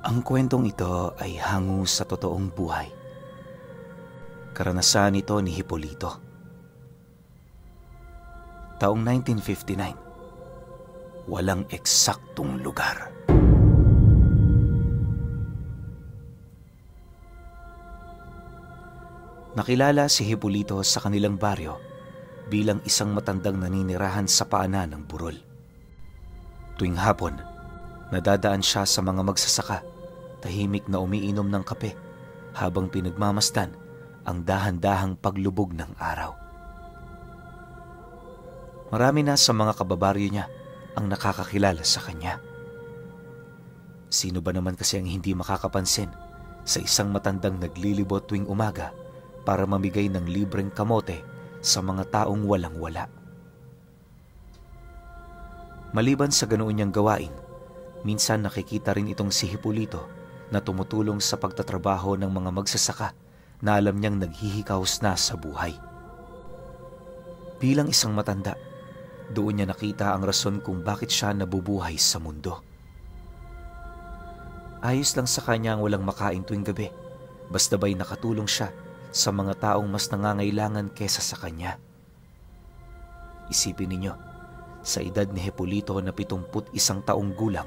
Ang kwentong ito ay hango sa totoong buhay. Karanasan ito ni Hipolito. Taong 1959. Walang eksaktong lugar. Nakilala si Hipolito sa kanilang baryo bilang isang matandang naninirahan sa paanan ng burol. Tuwing hapon, nadadaan siya sa mga magsasaka, tahimik na umiinom ng kape habang pinagmamasdan ang dahan-dahang paglubog ng araw. Marami na sa mga kababaryo niya ang nakakakilala sa kanya. Sino ba naman kasi ang hindi makakapansin sa isang matandang naglilibot tuwing umaga para mamigay ng libreng kamote sa mga taong walang-wala? Maliban sa ganoon niyang gawain, minsan nakikita rin itong si Hipolito na tumutulong sa pagtatrabaho ng mga magsasaka na alam niyang naghihikaos na sa buhay. Bilang isang matanda, doon niya nakita ang rason kung bakit siya nabubuhay sa mundo. Ayos lang sa kanya ang walang makain tuwing gabi, basta ba'y nakatulong siya sa mga taong mas nangangailangan kesa sa kanya. Isipin ninyo, sa edad ni Hipolito na 71 taong gulang,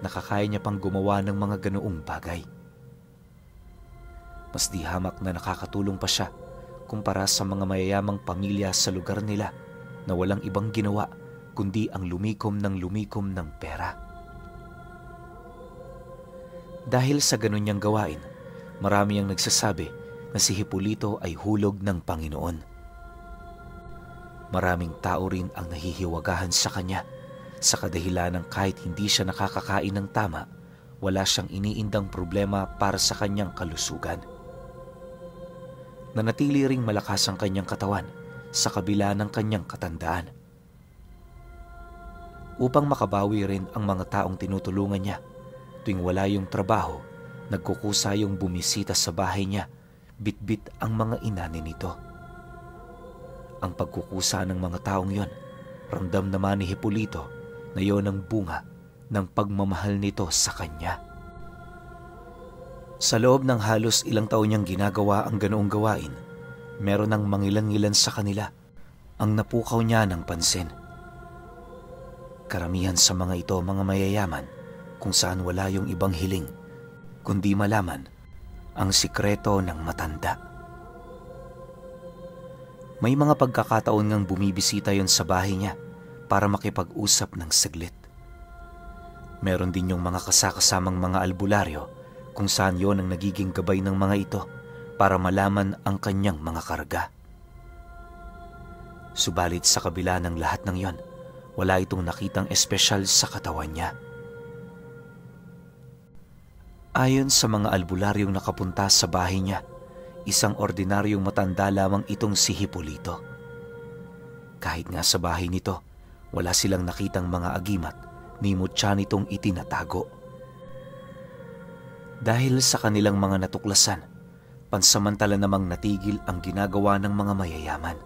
nakakaya niya pang gumawa ng mga ganoong bagay. Mas di hamak na nakakatulong pa siya kumpara sa mga mayayamang pamilya sa lugar nila na walang ibang ginawa kundi ang lumikom ng pera. Dahil sa ganun niyang gawain, marami ang nagsasabi na si Hipolito ay hulog ng Panginoon. Maraming tao rin ang nahihiwagahan sa kanya sa kadahilan ng kahit hindi siya nakakakain ng tama, wala siyang iniindang problema para sa kanyang kalusugan. Nanatili ring malakas ang kanyang katawan sa kabila ng kanyang katandaan. Upang makabawi rin ang mga taong tinutulungan niya, tuwing wala yung trabaho, nagkukusa yung bumisita sa bahay niya, bitbit ang mga inani nito. Ang pagkukusa ng mga taong yon, ramdam naman ni Hipolito na yon ang bunga ng pagmamahal nito sa kanya. Sa loob ng halos ilang taon niyang ginagawa ang ganoong gawain, meron ng mangilan-ngilan sa kanila ang napukaw niya ng pansin. Karamihan sa mga ito mga mayayaman kung saan wala yung ibang hiling, kundi malaman ang sikreto ng matanda. May mga pagkakataon ngang bumibisita yon sa bahay niya para makipag-usap ng saglit. Meron din yung mga kasakasamang mga albularyo kung saan yon ang nagiging gabay ng mga ito para malaman ang kanyang mga karga. Subalit sa kabila ng lahat ng yon, wala itong nakitang espesyal sa katawan niya. Ayon sa mga albularyong nakapunta sa bahay niya, isang ordinaryong matanda lamang itong si Hipolito. Kahit nga sa bahay nito, wala silang nakitang mga agimat ni mutya nitong itinatago. Dahil sa kanilang mga natuklasan, pansamantala namang natigil ang ginagawa ng mga mayayaman.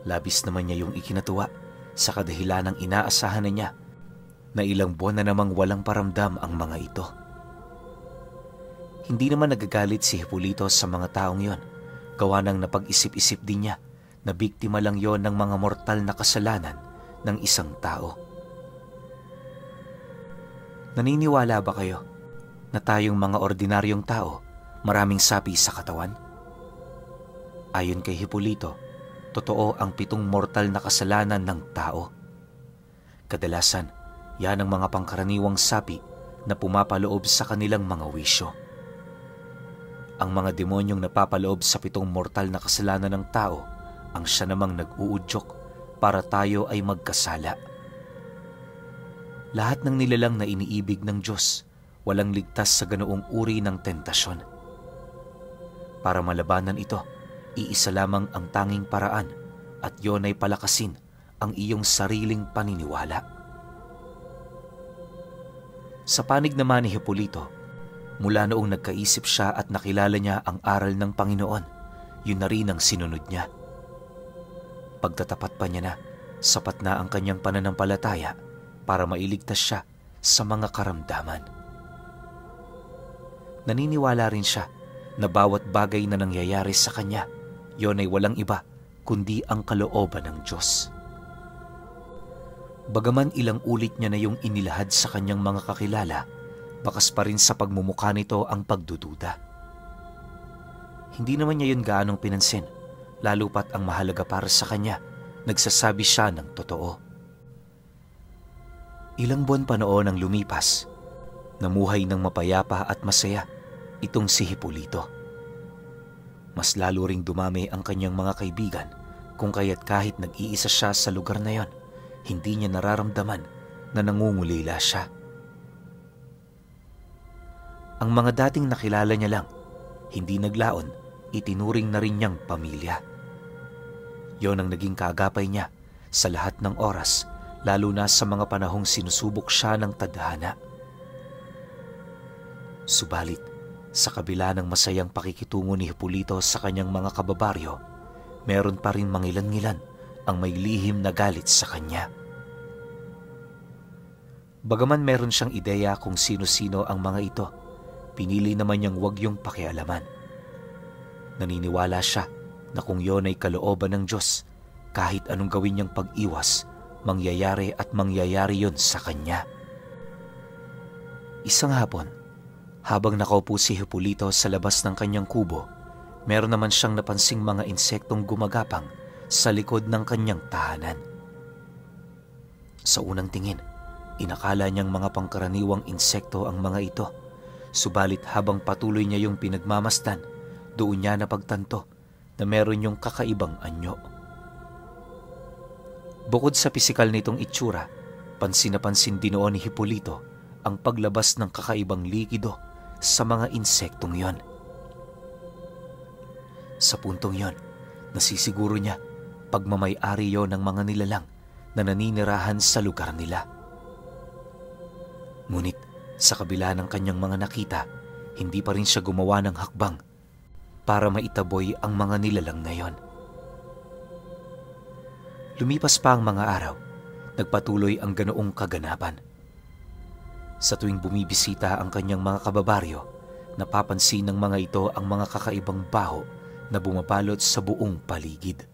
Labis naman niya yung ikinatuwa sa kadahilan ng inaasahan na niya na ilang buwan na namang walang paramdam ang mga ito. Hindi naman nagagalit si Hipolito sa mga taong yon, gawa ng napag-isip-isip din niya na biktima lang yon ng mga mortal na kasalanan ng isang tao. Naniniwala ba kayo na tayong mga ordinaryong tao maraming sapi sa katawan? Ayon kay Hipolito, totoo ang 7 mortal na kasalanan ng tao. Kadalasan, yan ang mga pangkaraniwang sapi na pumapaloob sa kanilang mga wisyo. Ang mga demonyong napapaloob sa 7 mortal na kasalanan ng tao ang siya namang nag-uudyok para tayo ay magkasala. Lahat ng nilalang na iniibig ng Diyos, walang ligtas sa ganoong uri ng tentasyon. Para malabanan ito, iisa lamang ang tanging paraan at yon ay palakasin ang iyong sariling paniniwala. Sa panig naman ni Hipolito, mula noong nagkaisip siya at nakilala niya ang aral ng Panginoon, yun na rin ang sinunod niya. Pagtatapat pa niya na, sapat na ang kanyang pananampalataya para mailigtas siya sa mga karamdaman. Naniniwala rin siya na bawat bagay na nangyayari sa kanya, yon ay walang iba kundi ang kalooban ng Diyos. Bagaman ilang ulit niya na yung inilahad sa kanyang mga kakilala, bakas pa rin sa pagmumukha nito ang pagdududa. Hindi naman niya yun gaanong pinansin, lalo pat ang mahalaga para sa kanya, nagsasabi siya ng totoo. Ilang buwan pa noon ang lumipas, namuhay ng mapayapa at masaya itong si Hipólito. Mas lalo ring dumami ang kanyang mga kaibigan, kung kaya't kahit nag-iisa siya sa lugar na yon, hindi niya nararamdaman na nangungulila siya. Ang mga dating nakilala niya lang, hindi naglaon, itinuring na rin niyang pamilya. Yon ang naging kaagapay niya sa lahat ng oras, lalo na sa mga panahong sinusubok siya ng tadhana. Subalit, sa kabila ng masayang pakikitungo ni Hipólito sa kanyang mga kababaryo, meron pa rin mangilan-ngilan ang may lihim na galit sa kanya. Bagaman meron siyang ideya kung sino-sino ang mga ito, pinili naman niyang wag yung pakialaman. Naniniwala siya na kung yon ay kalooban ng Diyos, kahit anong gawin niyang pag-iwas, mangyayari at mangyayari yon sa kanya. Isang hapon, habang nakaupo si Hipólito sa labas ng kanyang kubo, meron naman siyang napansing mga insektong gumagapang sa likod ng kanyang tahanan. Sa unang tingin, inakala niyang mga pangkaraniwang insekto ang mga ito, subalit habang patuloy niya yung pinagmamasdan, doon niya napagtanto na meron yung kakaibang anyo. Bukod sa pisikal nitong itsura, pansin na pansin din noon ni Hipólito ang paglabas ng kakaibang likido sa mga insektong yon. Sa puntong yon, nasisiguro niya pagmamay-ari yon ng mga nilalang na naninirahan sa lugar nila. Ngunit sa kabila ng kanyang mga nakita, hindi pa rin siya gumawa ng hakbang para maitaboy ang mga nilalang na yon. Lumipas pa ang mga araw, nagpatuloy ang ganoong kaganapan. Sa tuwing bumibisita ang kanyang mga kababaryo, napapansin ng mga ito ang mga kakaibang baho na bumabalot sa buong paligid.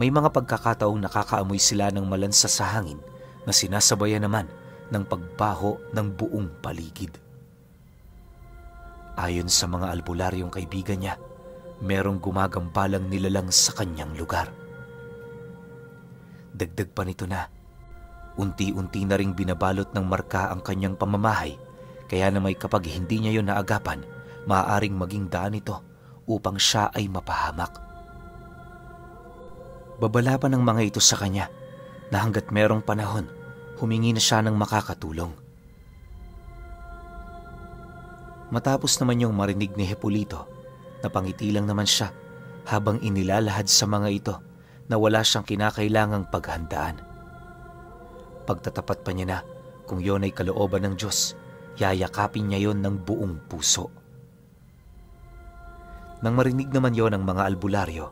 May mga pagkakataong nakakaamoy sila ng malansa sa hangin na sinasabayan naman ng pagbaho ng buong paligid. Ayon sa mga albularyong kaibigan niya, merong gumagambalang nilalang sa kanyang lugar. Dagdag pa nito na, unti-unti na ring binabalot ng marka ang kanyang pamamahay, kaya na may kapag hindi niya yon naagapan, maaaring maging daan ito upang siya ay mapahamak. Babala pa ng mga ito sa kanya na hanggat merong panahon, humingi na siya ng makakatulong. Matapos naman yung marinig ni Hipólito, napangiti lang naman siya habang inilalahad sa mga ito na wala siyang kinakailangang paghandaan. Pagtatapat pa niya na kung yon ay kalooban ng Diyos, yayakapin niya yon ng buong puso. Nang marinig naman yon ng mga albularyo,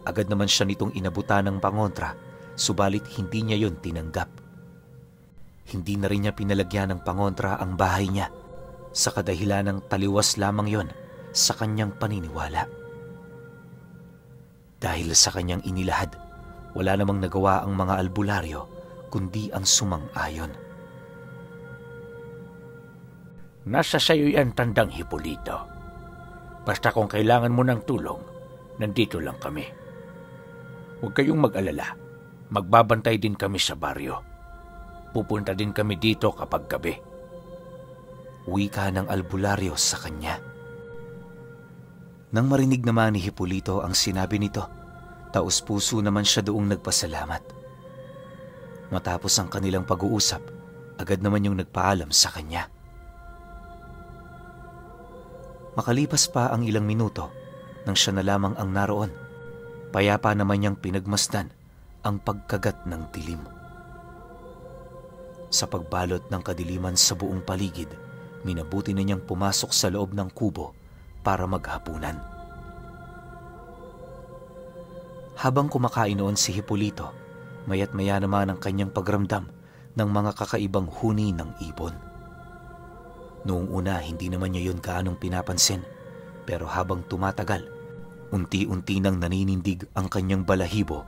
agad naman siya nitong inabutan ng pangontra, subalit hindi niya yon tinanggap. Hindi na rin niya pinalagyan ng pangontra ang bahay niya sa kadahilan ng taliwas lamang yon sa kanyang paniniwala. Dahil sa kanyang inilahad, wala namang nagawa ang mga albularyo kundi ang sumang-ayon. Nasa sayo yan, Tandang Hipólito. Basta kung kailangan mo ng tulong, nandito lang kami. Huwag kayong mag-alala. Magbabantay din kami sa baryo. Pupunta din kami dito kapag gabi. Wika ng albularyo sa kanya. Nang marinig naman ni Hipólito ang sinabi nito, taos-puso naman siya doong nagpasalamat. Matapos ang kanilang pag-uusap, agad naman yung nagpaalam sa kanya. Makalipas pa ang ilang minuto, nang siya na lamang ang naroon, payapa naman niyang pinagmasdan ang pagkagat ng dilim. Sa pagbalot ng kadiliman sa buong paligid, minabuti na niyang pumasok sa loob ng kubo para maghapunan. Habang kumakain noon si Hipólito, maya't maya naman ang kanyang pagramdam ng mga kakaibang huni ng ibon. Noong una, hindi naman niya yun kaanong pinapansin, pero habang tumatagal, unti-unti nang naninindig ang kanyang balahibo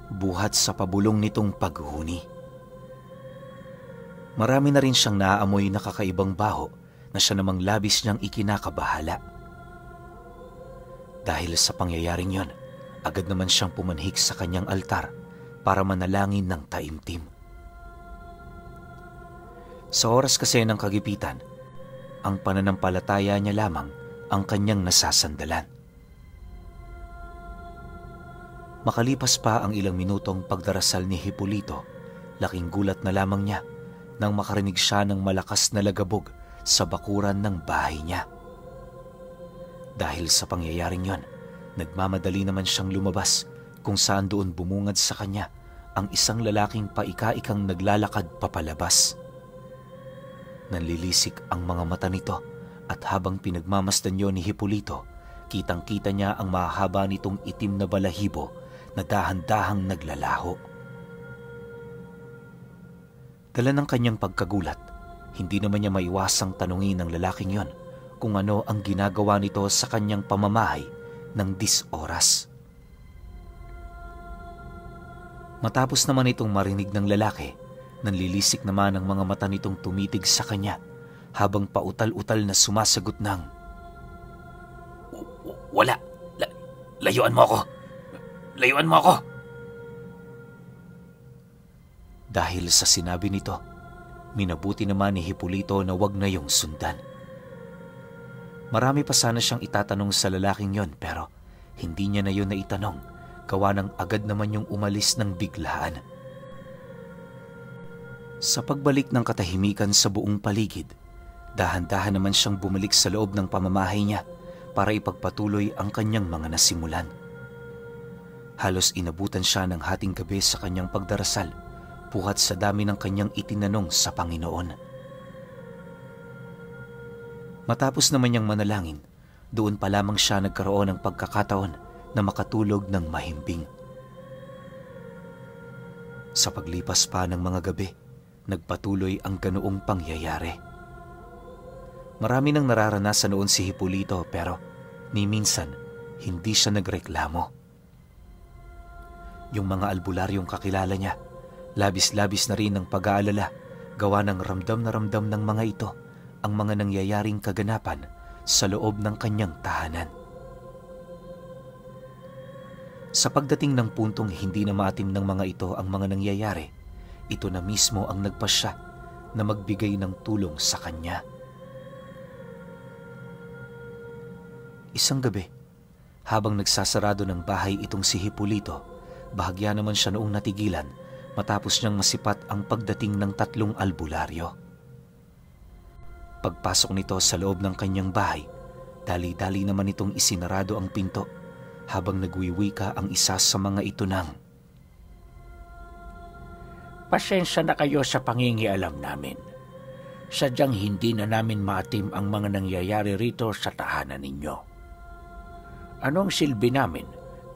buhat sa pabulong nitong paghuni. Marami na rin siyang naaamoy na kakaibang baho na siya namang labis niyang ikinakabahala. Dahil sa pangyayaring yon, agad naman siyang pumanhik sa kanyang altar para manalangin ng taimtim. Sa oras kasi ng kagipitan, ang pananampalataya niya lamang ang kanyang nasasandalan. Makalipas pa ang ilang minutong pagdarasal ni Hipólito, laking gulat na lamang niya nang makarinig siya ng malakas na lagabog sa bakuran ng bahay niya. Dahil sa pangyayaring yon, nagmamadali naman siyang lumabas kung saan doon bumungad sa kanya ang isang lalaking paika-ikang naglalakad papalabas. Nanlilisik ang mga mata nito at habang pinagmamasdan niyo ni Hipólito, kitang-kita niya ang mahaba nitong itim na balahibo na dahan-dahang naglalaho. Dala ng kanyang pagkagulat, hindi naman niya maiwasang tanungin ng lalaking yon kung ano ang ginagawa nito sa kanyang pamamahay ng 10 oras. Matapos naman itong marinig ng lalaki, nanlilisik naman ang mga mata nitong tumitig sa kanya habang pautal-utal na sumasagot ng, "Wala! Layuan mo ako! Layuan mo ako!" Dahil sa sinabi nito, minabuti naman ni Hipólito na wag na yung sundan. Marami pa sana siyang itatanong sa lalaking yon pero hindi niya na yun naitanong, gawa ng agad naman yung umalis ng biglaan. Sa pagbalik ng katahimikan sa buong paligid, dahan-dahan naman siyang bumalik sa loob ng pamamahay niya para ipagpatuloy ang kanyang mga nasimulan. Halos inabutan siya ng hating gabi sa kanyang pagdarasal, puhat sa dami ng kanyang itinanong sa Panginoon. Matapos naman niyang manalangin, doon pa lamang siya nagkaroon ng pagkakataon na makatulog ng mahimbing. Sa paglipas pa ng mga gabi, nagpatuloy ang ganoong pangyayari. Marami nang nararanasan noon si Hipólito pero ni minsan hindi siya nagreklamo. Yung mga albularyong kakilala niya, labis-labis na rin ang pag-aalala, gawa ng ramdam na ramdam ng mga ito ang mga nangyayaring kaganapan sa loob ng kanyang tahanan. Sa pagdating ng puntong hindi na maatim ng mga ito ang mga nangyayari, ito na mismo ang nagpasya na magbigay ng tulong sa kanya. Isang gabi, habang nagsasarado ng bahay itong si Hipólito, bahagya naman siya noong natigilan matapos niyang masipat ang pagdating ng 3 albularyo. Pagpasok nito sa loob ng kanyang bahay, dali-dali naman itong isinarado ang pinto habang nagwiwika ang isa sa mga ito ng, "Pasensya na kayo sa pangingialam namin. Sadyang hindi na namin maatim ang mga nangyayari rito sa tahanan ninyo. Anong silbi namin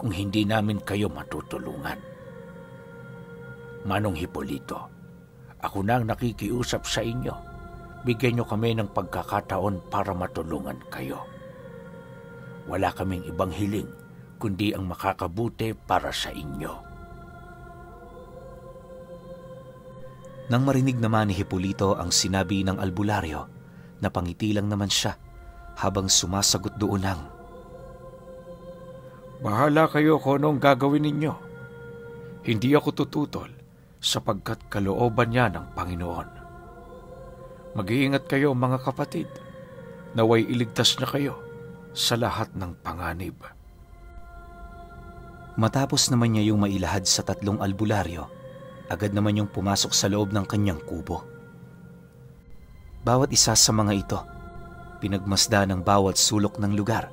kung hindi namin kayo matutulungan? Manong Hipólito, ako na ang nakikiusap sa inyo. Bigyan nyo kami ng pagkakataon para matulungan kayo. Wala kaming ibang hiling kundi ang makakabuti para sa inyo." Nang marinig naman ni Hipólito ang sinabi ng albularyo, napangiti lang naman siya habang sumasagot doon ng, "Bahala kayo kung anong gagawin ninyo. Hindi ako tututol sapagkat kalooban niya ng Panginoon. Mag-iingat kayo mga kapatid, naway iligtas na kayo sa lahat ng panganib." Matapos naman niya yung mailahad sa 3 albularyo, agad naman yung pumasok sa loob ng kanyang kubo. Bawat isa sa mga ito, pinagmasda ng bawat sulok ng lugar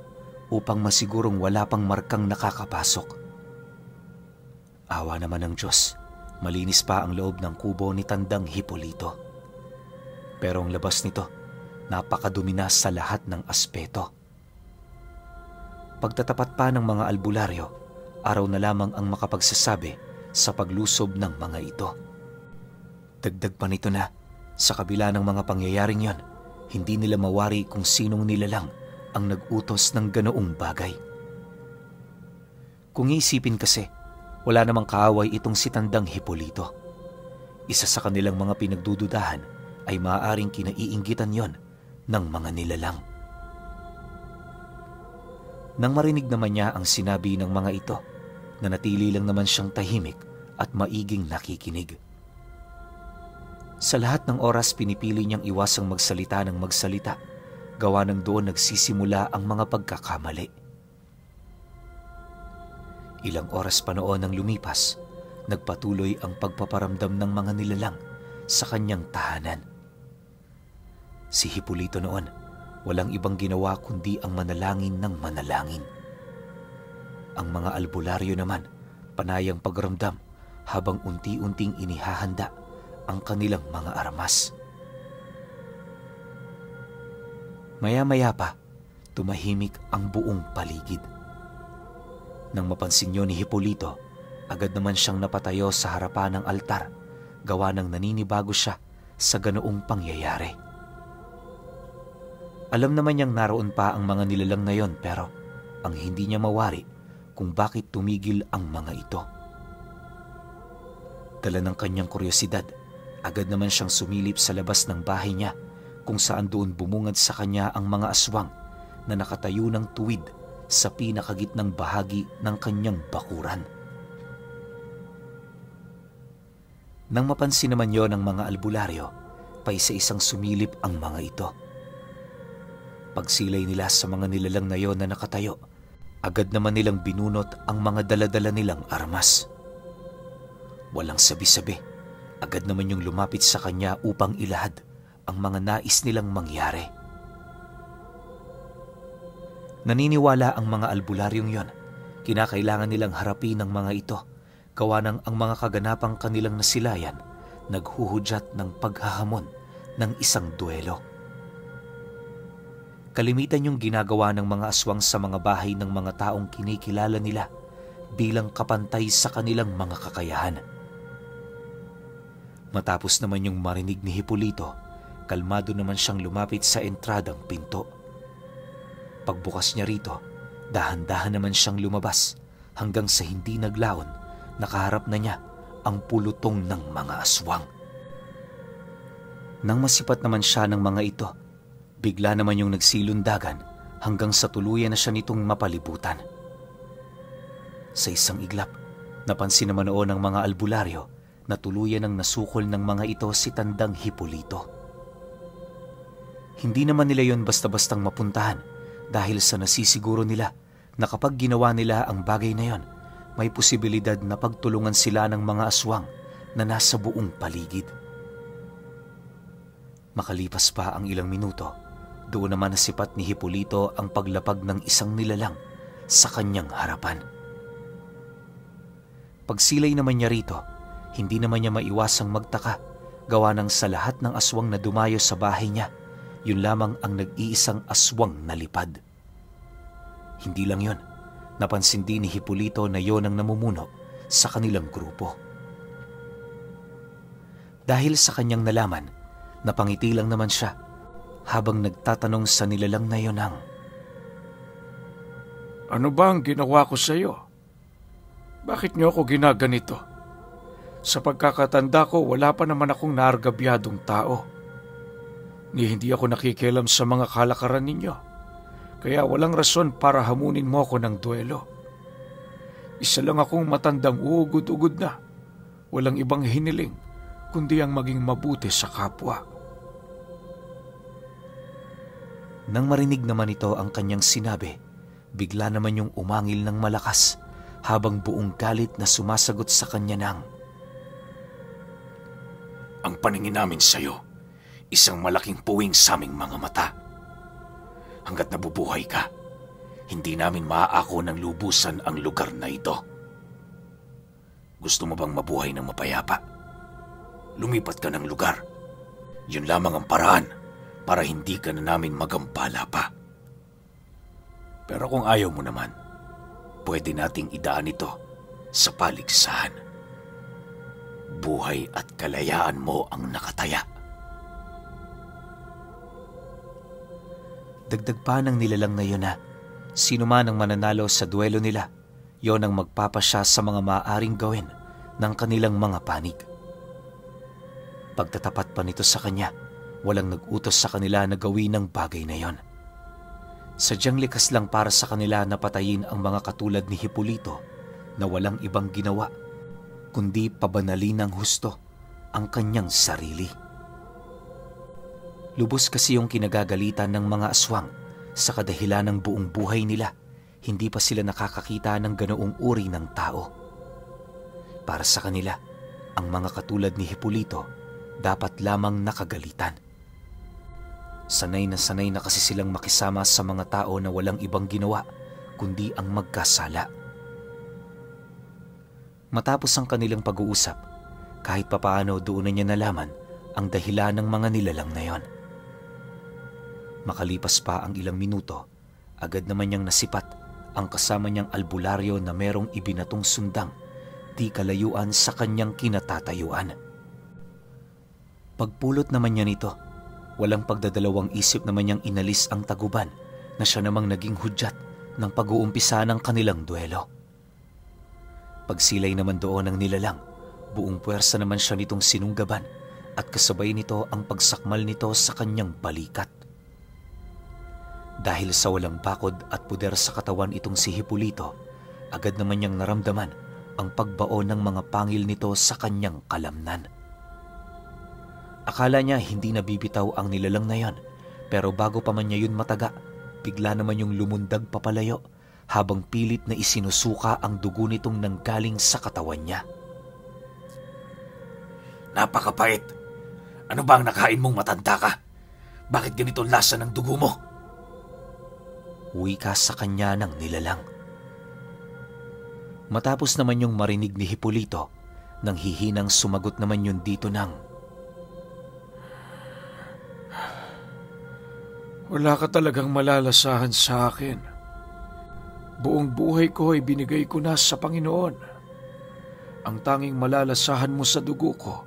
upang masigurong wala pang markang nakakapasok. Awa naman ng Diyos, malinis pa ang loob ng kubo ni Tandang Hipólito. Pero ang labas nito, napakadumi na sa lahat ng aspeto. Pagtatapat pa ng mga albularyo, araw na lamang ang makapagsasabi sa paglusob ng mga ito. Dagdag pa nito na, sa kabila ng mga pangyayaring yon, Hindi nila mawari kung sinong nilalang ang nag-utos ng ganoong bagay. Kung iisipin kasi, wala namang kaaway itong si Tandang Hipolito. Isa sa kanilang mga pinagdududahan ay maaaring kinaiinggitan yon ng mga nilalang. Nang marinig naman niya ang sinabi ng mga ito, nanatili lang naman siyang tahimik at maiging nakikinig. Sa lahat ng oras pinipili niyang iwasang magsalita ng magsalita, gawa ng doon nagsisimula ang mga pagkakamali. Ilang oras pa noon ang lumipas, nagpatuloy ang pagpaparamdam ng mga nilalang sa kanyang tahanan. Si Hipolito noon, walang ibang ginawa kundi ang manalangin ng manalangin. Ang mga albularyo naman, panayang pagramdam habang unti-unting inihahanda ang kanilang mga armas. Maya-maya pa, tumahimik ang buong paligid. Nang mapansin niyo ni Hipolito, agad naman siyang napatayo sa harapan ng altar, gawa ng naninibago siya sa ganoong pangyayari. Alam naman niyang naroon pa ang mga nilalang na yon, pero ang hindi niya mawari kung bakit tumigil ang mga ito. Dala ng kanyang kuryosidad, agad naman siyang sumilip sa labas ng bahay niya, kung saan doon bumungad sa kanya ang mga aswang na nakatayo ng tuwid sa pinakagitnang bahagi ng kanyang bakuran. Nang mapansin naman yon ng mga albularyo, paisa-isang sumilip ang mga ito. Pagsilay nila sa mga nilalang na yon na nakatayo, agad naman nilang binunot ang mga daladala nilang armas. Walang sabi-sabi, agad naman yung lumapit sa kanya upang ilahad ang mga nais nilang mangyari. Naniniwala ang mga albularyong yon, kinakailangan nilang harapin ang mga ito, gawa ng ang mga kaganapang kanilang nasilayan, naghuhudyat ng paghahamon ng isang duelo. Kalimitan yung ginagawa ng mga aswang sa mga bahay ng mga taong kinikilala nila bilang kapantay sa kanilang mga kakayahan. Matapos naman yung marinig ni Hipolito, kalmado naman siyang lumapit sa entradang pinto. Pagbukas niya rito, dahan-dahan naman siyang lumabas hanggang sa hindi naglaon, nakaharap na niya ang pulutong ng mga aswang. Nang masipat naman siya ng mga ito, bigla naman yung nagsilundagan hanggang sa tuluyan na siya nitong mapalibutan. Sa isang iglap, napansin naman noon ng mga albularyo na tuluyan ang nasukol ng mga ito si Tandang Hipolito. Hindi naman nila yon basta-bastang mapuntahan dahil sa nasisiguro nila na kapag ginawa nila ang bagay na yon, may posibilidad na pagtulungan sila ng mga aswang na nasa buong paligid. Makalipas pa ang ilang minuto, doon naman nasipat ni Hipolito ang paglapag ng isang nilalang sa kanyang harapan. Pagsilay naman niya rito, hindi naman niya maiwasang magtaka, gawa ng sa lahat ng aswang na dumayo sa bahay niya, yun lamang ang nag-iisang aswang na lipad. Hindi lang yun, napansin din ni Hipolito na yon ang namumuno sa kanilang grupo. Dahil sa kanyang nalaman, napangiti lang naman siya habang nagtatanong sa nilalang na yon ang, "Ano ba ang ginawa ko sa iyo? Bakit niyo ako ginaganito? Sa pagkakatanda ko, wala pa naman akong naargabyadong tao. Ni hindi ako nakikialam sa mga kalakaran ninyo, kaya walang rason para hamunin mo ako ng duelo. Isa lang akong matandang uugod-ugod na, walang ibang hiniling kundi ang maging mabuti sa kapwa." Nang marinig naman ito ang kanyang sinabi, bigla naman yung umangil ng malakas habang buong galit na sumasagot sa kanya ng, "Ang paningin namin sa iyo, isang malaking puwing sa aming mga mata. Hanggat nabubuhay ka, hindi namin maaako ng lubusan ang lugar na ito. Gusto mo bang mabuhay ng mapayapa? Lumipat ka ng lugar. Yun lamang ang paraan para hindi ka na namin magampala pa. Pero kung ayaw mo naman, pwede nating idaan ito sa paligsahan. Buhay at kalayaan mo ang nakataya." Dagdag pa ng nilalang na yun na sino man ang mananalo sa duelo nila, yon ang magpapasya sa mga maaaring gawin ng kanilang mga panig. Pagtatapat pa nito sa kanya, walang nag-utos sa kanila na gawin ang bagay na yon. Sadyang likas lang para sa kanila na patayin ang mga katulad ni Hipólito na walang ibang ginawa, kundi pabanalin ng husto ang kanyang sarili. Lubos kasi yung kinagagalitan ng mga aswang sa kadahilan ng buong buhay nila, hindi pa sila nakakakita ng ganoong uri ng tao. Para sa kanila, ang mga katulad ni Hipólito dapat lamang nakagalitan. Sanay na kasi silang makisama sa mga tao na walang ibang ginawa kundi ang magkasala. Matapos ang kanilang pag-uusap, kahit papaano doon na niya nalaman ang dahilan ng mga nilalang na yon. Makalipas pa ang ilang minuto, agad naman niyang nasipat ang kasama niyang albularyo na merong ibinatong sundang di kalayuan sa kanyang kinatatayuan. Pagpulot naman niya nito, walang pagdadalawang isip naman niyang inalis ang taguban na siya namang naging hudyat ng pag-uumpisa ng kanilang duelo. Pagsilay naman doon ng nilalang, buong puwersa naman siya nitong sinunggaban at kasabay nito ang pagsakmal nito sa kanyang balikat. Dahil sa walang bakod at puder sa katawan itong si Hipólito, agad naman niyang naramdaman ang pagbaon ng mga pangil nito sa kanyang kalamnan. Akala niya hindi nabibitaw ang nilalang na yan, pero bago pa man niya yun mataga, bigla naman yung lumundag papalayo habang pilit na isinusuka ang dugo nitong nanggaling sa katawan niya. Napakapait! Ano ba ang nakain mong matanda ka? Bakit ganito lasa ng dugo mo? Wika sa kanya ng nilalang. Matapos naman yung marinig ni Hipólito, nang hihinang sumagot naman yun dito ng, wala ka talagang malalasahan sa akin. Buong buhay ko ay binigay ko na sa Panginoon. Ang tanging malalasahan mo sa dugo ko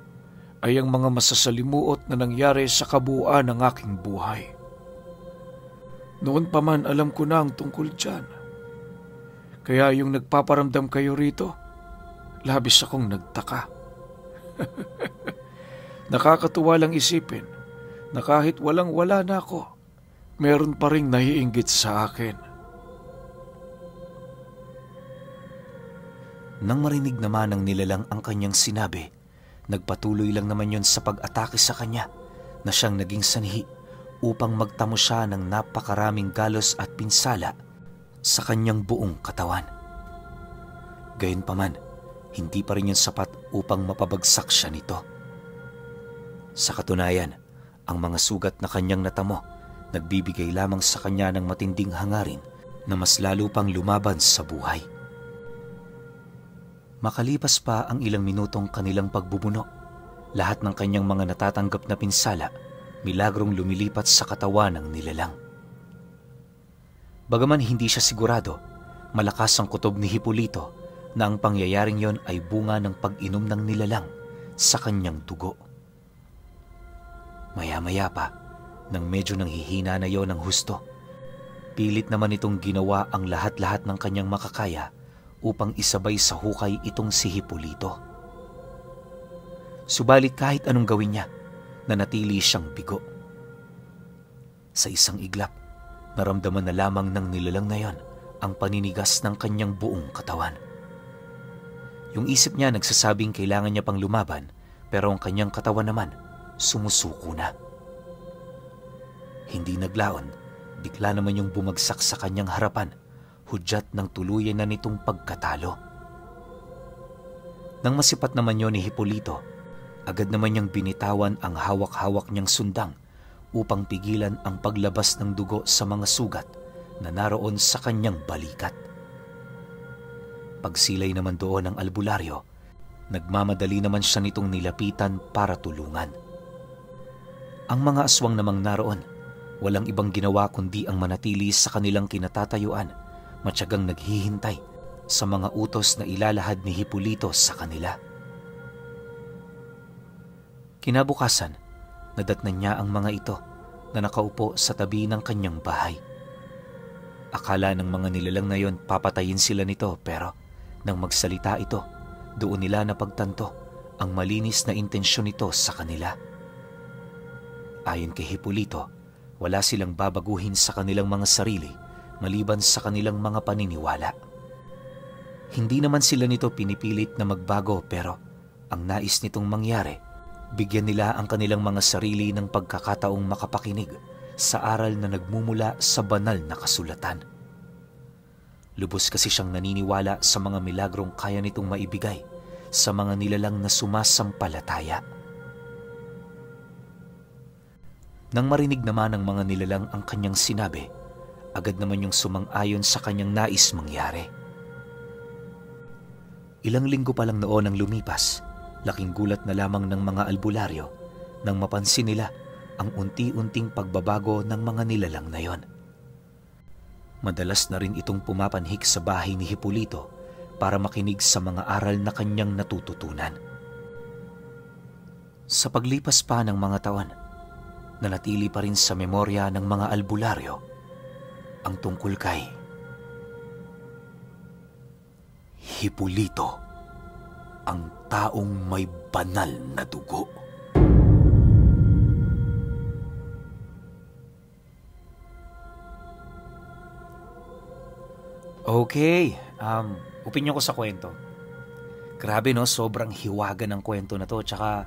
ay ang mga masasalimuot na nangyari sa kabuuan ng aking buhay. Noon pa man alam ko na ang tungkol dyan. Kaya yung nagpaparamdam kayo rito, labis akong nagtaka. Nakakatuwa lang isipin na kahit walang-wala na ako, meron pa ring naiinggit sa akin. Nang marinig naman ng nilalang ang kanyang sinabi, nagpatuloy lang naman yon sa pag-atake sa kanya na siyang naging sanhi upang magtamo siya ng napakaraming galos at pinsala sa kanyang buong katawan. Gayunpaman, hindi pa rin yun sapat upang mapabagsak siya nito. Sa katunayan, ang mga sugat na kanyang natamo nagbibigay lamang sa kanya ng matinding hangarin na mas lalo pang lumaban sa buhay. Makalipas pa ang ilang minutong kanilang pagbubuno, lahat ng kanyang mga natatanggap na pinsala milagrong lumilipat sa katawan ng nilalang. Bagaman hindi siya sigurado, malakas ang kutob ni Hipólito na ang pangyayaring yon ay bunga ng pag-inom ng nilalang sa kanyang dugo. Maya-maya pa, nang medyo nanghihina na yon ng husto, pilit naman itong ginawa ang lahat-lahat ng kanyang makakaya upang isabay sa hukay itong si Hipólito. Subalit kahit anong gawin niya, nanatili siyang bigo. Sa isang iglap, naramdaman na lamang ng nilalang na yon ang paninigas ng kanyang buong katawan. Yung isip niya nagsasabing kailangan niya pang lumaban, pero ang kanyang katawan naman sumusuko na. Hindi naglaon, bigla naman yung bumagsak sa kanyang harapan, hudyat ng tuluyan na nitong pagkatalo. Nang masipat naman yon ni Hipólito, agad naman niyang binitawan ang hawak-hawak niyang sundang upang pigilan ang paglabas ng dugo sa mga sugat na naroon sa kanyang balikat. Pagsilay naman doon ng albularyo, nagmamadali naman siya nitong nilapitan para tulungan. Ang mga aswang namang naroon, walang ibang ginawa kundi ang manatili sa kanilang kinatatayuan, matyagang naghihintay sa mga utos na ilalahad ni Hipólito sa kanila. Kinabukasan, nadatnan niya ang mga ito na nakaupo sa tabi ng kanyang bahay. Akala ng mga nilalang na yon papatayin sila nito, pero nang magsalita ito, doon nila napagtanto ang malinis na intensyon nito sa kanila. Ayon kay Hipólito, wala silang babaguhin sa kanilang mga sarili maliban sa kanilang mga paniniwala. Hindi naman sila nito pinipilit na magbago, pero ang nais nitong mangyari, bigyan nila ang kanilang mga sarili ng pagkakataong makapakinig sa aral na nagmumula sa banal na kasulatan. Lubos kasi siyang naniniwala sa mga milagrong kaya nitong maibigay sa mga nilalang na sumasampalataya. Nang marinig naman ng mga nilalang ang kanyang sinabi, agad naman yung sumang-ayon sa kanyang nais mangyari. Ilang linggo pa lang noon ang lumipas, laking gulat na lamang ng mga albularyo nang mapansin nila ang unti-unting pagbabago ng mga nilalang na yon. Madalas na rin itong pumapanhik sa bahay ni Hipólito para makinig sa mga aral na kanyang natututunan. Sa paglipas pa ng mga taon, nanatili pa rin sa memorya ng mga albularyo ang tungkol kay Hipólito, ang taong may banal na dugo. Okay, opinyon ko sa kwento. Grabe no, sobrang hiwaga ng kwento na to. Tsaka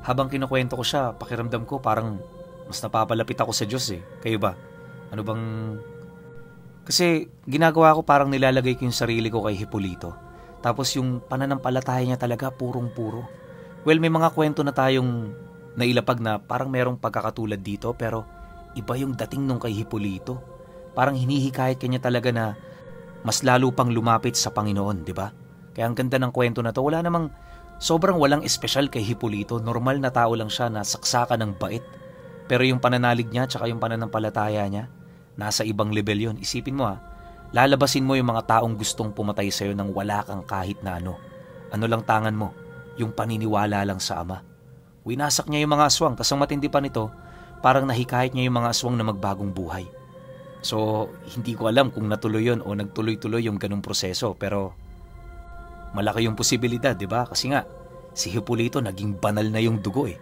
habang kinukwento ko siya, pakiramdam ko parang mas napapalapit ako sa Diyos eh. Kayo ba? Ano bang... Kasi ginagawa ko parang nilalagay ko yung sarili ko kay Hipólito. Tapos yung pananampalataya niya talaga purong-puro. Well, may mga kwento na tayong nailapag na parang merong pagkakatulad dito, pero iba yung dating nung kay Hipólito. Parang hinihikayat kanya talaga na mas lalo pang lumapit sa Panginoon, di ba? Kaya ang ganda ng kwento na to, wala namang sobrang walang espesyal kay Hipólito. Normal na tao lang siya na saksakan ng bait. Pero yung pananalig niya tsaka yung pananampalataya niya, nasa ibang level yun. Isipin mo lalabasin mo yung mga taong gustong pumatay sa'yo nang wala kang kahit na ano. Ano lang tangan mo? Yung paniniwala lang sa Ama. Winasak niya yung mga aswang, tas ang matindi pa nito, parang nahikayat niya yung mga aswang na magbagong buhay. So, hindi ko alam kung natuloy yun o nagtuloy-tuloy yung ganung proseso, pero malaki yung posibilidad, di ba? Kasi nga, si Hipólito naging banal na yung dugo eh.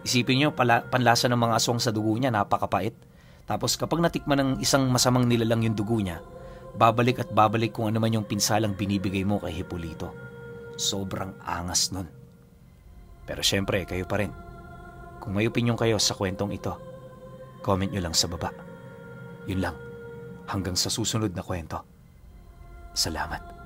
Isipin nyo, panlasa ng mga aswang sa dugo niya, napakapait. Tapos kapag natikman ng isang masamang nilalang yung dugo niya, babalik at babalik kung ano man yung pinsalang binibigay mo kay Hipólito. Sobrang angas nun. Pero syempre, kayo pa rin. Kung may opinyon kayo sa kwentong ito, comment nyo lang sa baba. Yun lang. Hanggang sa susunod na kwento. Salamat.